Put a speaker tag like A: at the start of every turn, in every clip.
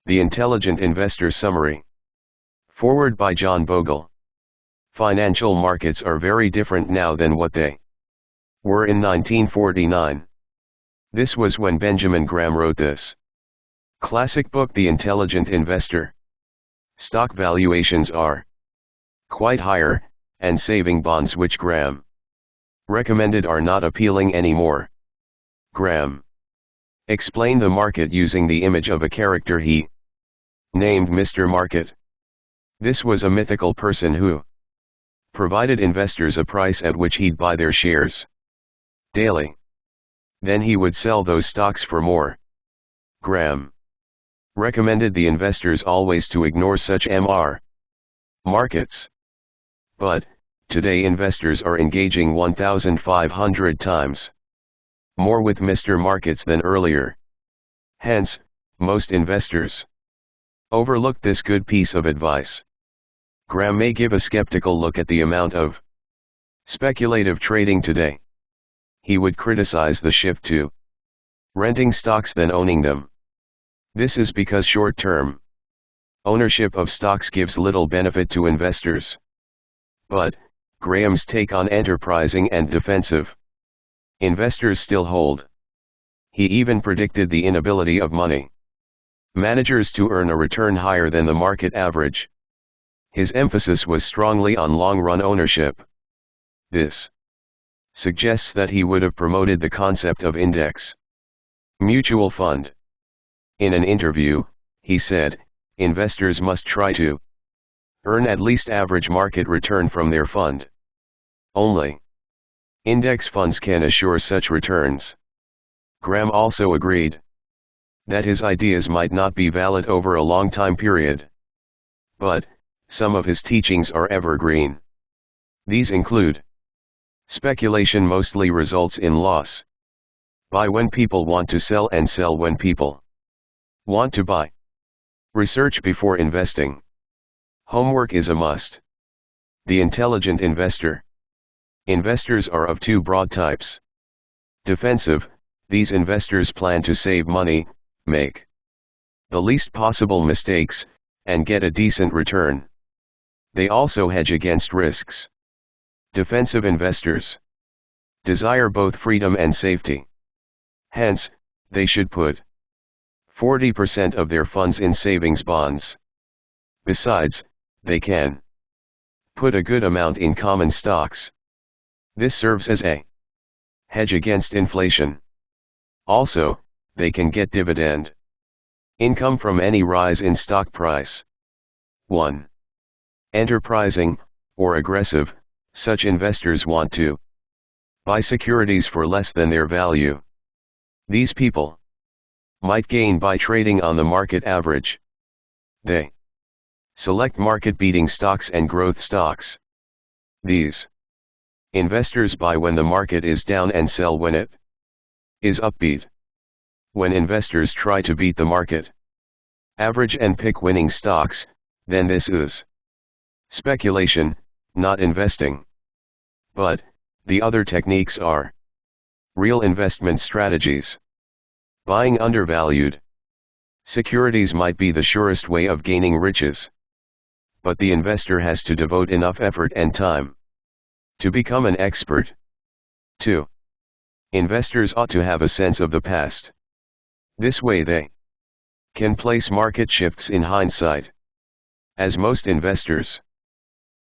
A: The Intelligent Investor Summary. Forward by John Bogle. Financial markets are very different now than what they were in 1949. This was when Benjamin Graham wrote this classic book, The Intelligent Investor. Stock valuations are quite higher, and saving bonds which Graham recommended are not appealing anymore. Graham explained the market using the image of a character he named Mr. Market. This was a mythical person who provided investors a price at which he'd buy their shares daily. Then he would sell those stocks for more. Graham recommended the investors always to ignore such markets. But today investors are engaging 1,500 times more with Mr. Markets than earlier. Hence, most investors overlook this good piece of advice. Graham may give a skeptical look at the amount of speculative trading today. He would criticize the shift to renting stocks than owning them. This is because short-term ownership of stocks gives little benefit to investors. But Graham's take on enterprising and defensive investors still hold. He even predicted the inability of money managers to earn a return higher than the market average. His emphasis was strongly on long-run ownership. This suggests that he would have promoted the concept of index mutual fund. In an interview, he said, investors must try to earn at least average market return from their fund. Only index funds can assure such returns. Graham also agreed that his ideas might not be valid over a long time period. But some of his teachings are evergreen. These include: speculation mostly results in loss. Buy when people want to sell and sell when people want to buy. Research before investing. Homework is a must. The Intelligent Investor. Investors are of two broad types. Defensive, these investors plan to save money, make the least possible mistakes, and get a decent return. They also hedge against risks. Defensive investors desire both freedom and safety. Hence, they should put 40% of their funds in savings bonds. Besides, they can put a good amount in common stocks. This serves as a hedge against inflation. Also, they can get dividend income from any rise in stock price. 1. Enterprising, or aggressive, such investors want to buy securities for less than their value. These people might gain by trading on the market average. They select market-beating stocks and growth stocks. These investors buy when the market is down and sell when it is upbeat. When investors try to beat the market average and pick winning stocks, then this is speculation, not investing. But the other techniques are real investment strategies. Buying undervalued securities might be the surest way of gaining riches. But the investor has to devote enough effort and time to become an expert. 2. Investors ought to have a sense of the past. This way they can place market shifts in hindsight. As most investors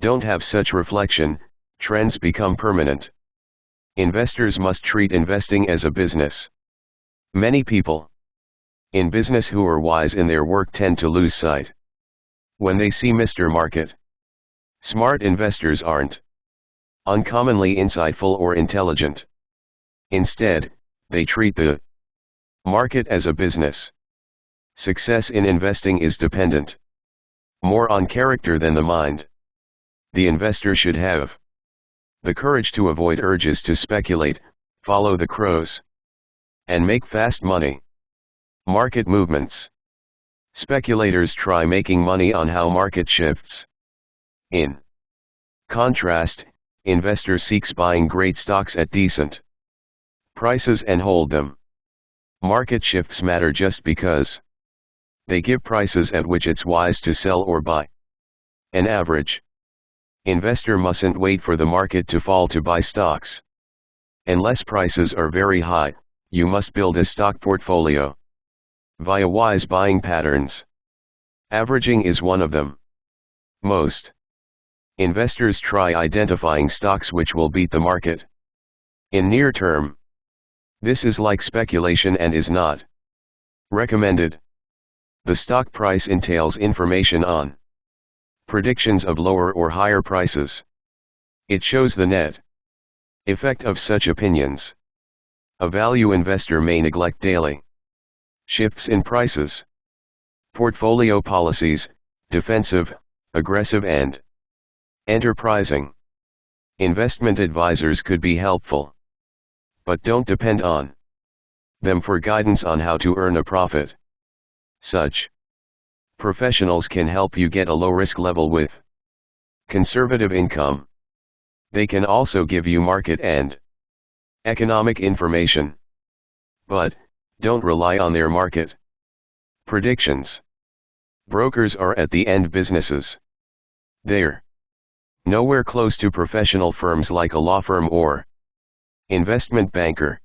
A: don't have such reflection, trends become permanent. Investors must treat investing as a business. Many people in business who are wise in their work tend to lose sight when they see Mr. Market. Smart investors aren't uncommonly insightful or intelligent. Instead, they treat the market as a business. Success in investing is dependent more on character than the mind. The investor should have the courage to avoid urges to speculate, follow the crows, and make fast money. Market movements. Speculators try making money on how market shifts. In contrast, investor seeks buying great stocks at decent prices and hold them. Market shifts matter just because They give prices at which it's wise to sell or buy. An average investor mustn't wait for the market to fall to buy stocks. Unless prices are very high, you must build a stock portfolio via wise buying patterns. Averaging is one of them. Most investors try identifying stocks which will beat the market in near term. This is like speculation and is not recommended. The stock price entails information on predictions of lower or higher prices. It shows the net effect of such opinions. A value investor may neglect daily shifts in prices. Portfolio policies, defensive, aggressive and enterprising investment advisors could be helpful. But don't depend on them for guidance on how to earn a profit. Such professionals can help you get a low risk level with conservative income. They can also give you market and economic information. But don't rely on their market predictions. Brokers are at the end businesses. They're nowhere close to professional firms like a law firm or investment banker.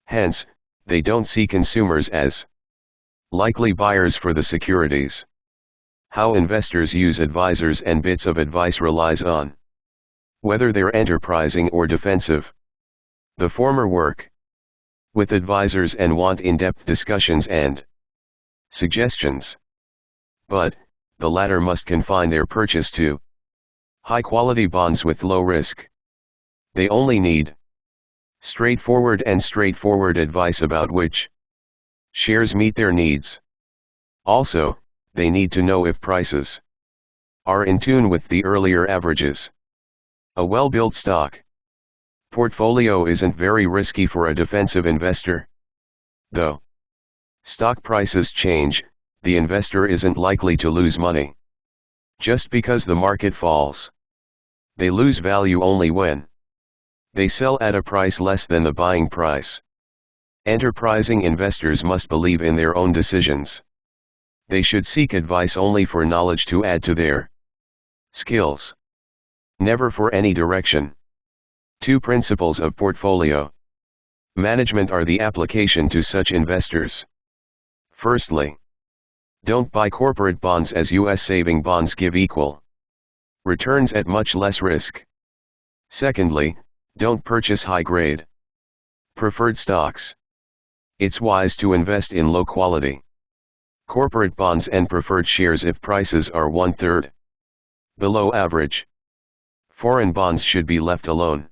A: Hence, they don't see consumers as likely buyers for the securities. How investors use advisors and bits of advice relies on whether they're enterprising or defensive. The former work with advisors and want in-depth discussions and suggestions. But the latter must confine their purchase to high-quality bonds with low risk. They only need straightforward advice about which shares meet their needs. Also, they need to know if prices are in tune with the earlier averages. A well-built stock portfolio isn't very risky for a defensive investor. Though stock prices change, the investor isn't likely to lose money just because the market falls. They lose value only when they sell at a price less than the buying price. Enterprising investors must believe in their own decisions. They should seek advice only for knowledge to add to their skills, never for any direction. 2 principles of portfolio management are the application to such investors. Firstly, don't buy corporate bonds, as U.S. saving bonds give equal returns at much less risk. Secondly, don't purchase high-grade preferred stocks. It's wise to invest in low-quality corporate bonds and preferred shares if prices are 1/3 below average. Foreign bonds should be left alone.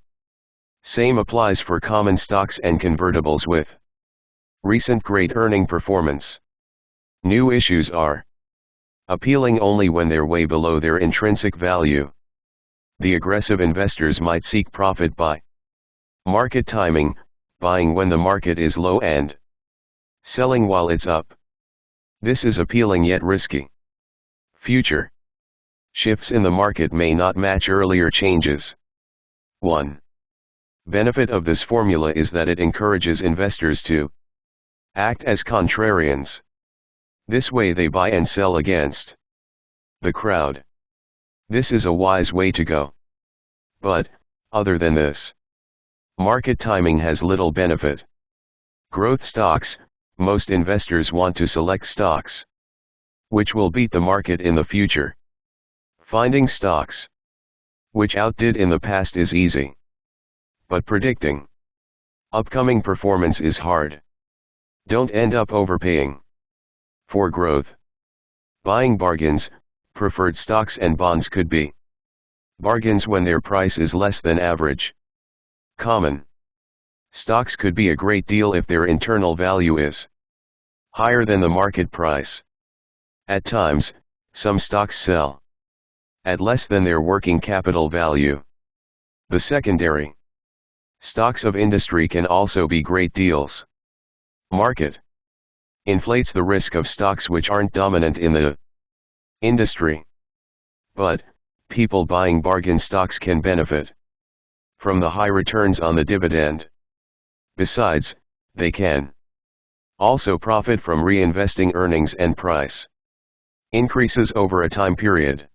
A: Same applies for common stocks and convertibles with recent great earning performance. New issues are appealing only when they're way below their intrinsic value. The aggressive investors might seek profit by market timing, buying when the market is low and selling while it's up. This is appealing yet risky. Future shifts in the market may not match earlier changes. 1 benefit of this formula is that it encourages investors to act as contrarians. This way they buy and sell against the crowd. This is a wise way to go. But, other than this, market timing has little benefit. Growth stocks, most investors want to select stocks which will beat the market in the future. Finding stocks which outdid in the past is easy. But predicting upcoming performance is hard. Don't end up overpaying for growth. Buying bargains, preferred stocks and bonds could be bargains when their price is less than average. Common stocks could be a great deal if their internal value is higher than the market price. At times, some stocks sell at less than their working capital value. The secondary stocks of industry can also be great deals. Market inflates the risk of stocks which aren't dominant in the industry. But, people buying bargain stocks can benefit from the high returns on the dividend. Besides, they can Also profit from reinvesting earnings and price increases over a time period.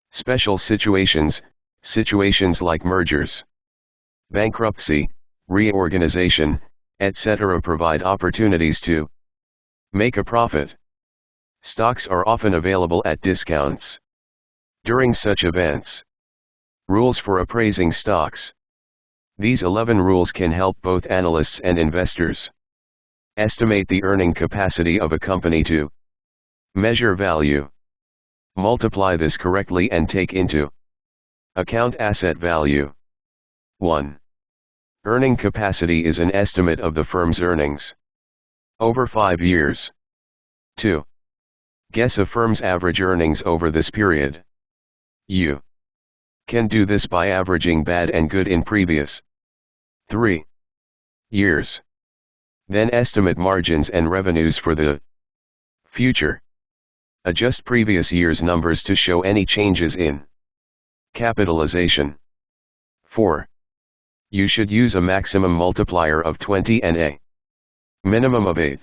A: Special situations, situations like mergers, bankruptcy, reorganization, etc. provide opportunities to make a profit. Stocks are often available at discounts during such events. Rules for appraising stocks. These 11 rules can help both analysts and investors estimate the earning capacity of a company to measure value. Multiply this correctly and take into account asset value. 1. Earning capacity is an estimate of the firm's earnings over 5 years. 2. Guess a firm's average earnings over this period. You can do this by averaging bad and good in previous 3 years. Then estimate margins and revenues for the future. Adjust previous year's numbers to show any changes in capitalization. 4. You should use a maximum multiplier of 20 and a minimum of 8.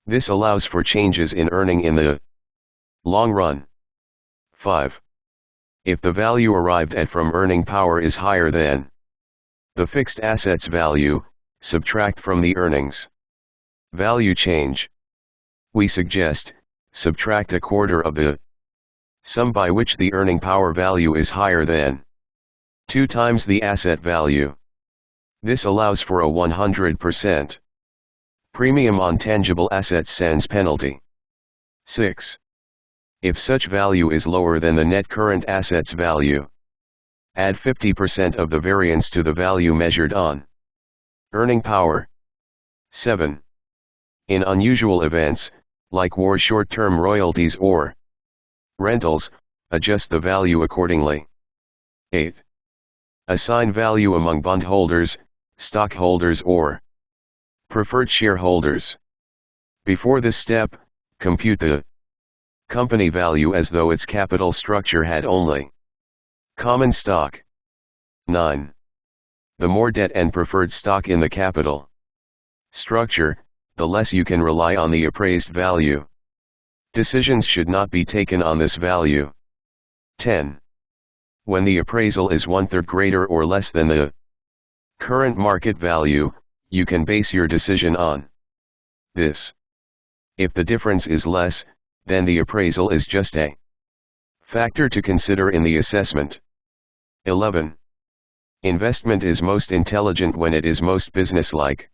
A: This allows for changes in earning in the long run. 5. If the value arrived at from earning power is higher than the fixed assets value, subtract from the earnings value change. We suggest, subtract a quarter of the sum by which the earning power value is higher than 2 times the asset value. This allows for a 100% premium on tangible assets sans penalty. 6. If such value is lower than the net current assets value, add 50% of the variance to the value measured on earning power. 7. In unusual events, like war, short-term royalties or rentals, adjust the value accordingly. 8. Assign value among bondholders, stockholders or preferred shareholders. Before this step, compute the company value as though its capital structure had only common stock. 9. The more debt and preferred stock in the capital structure, the less you can rely on the appraised value. Decisions should not be taken on this value. 10. When the appraisal is 1/3 greater or less than the current market value, you can base your decision on this. If the difference is less, then the appraisal is just a factor to consider in the assessment. 11. Investment is most intelligent when it is most businesslike.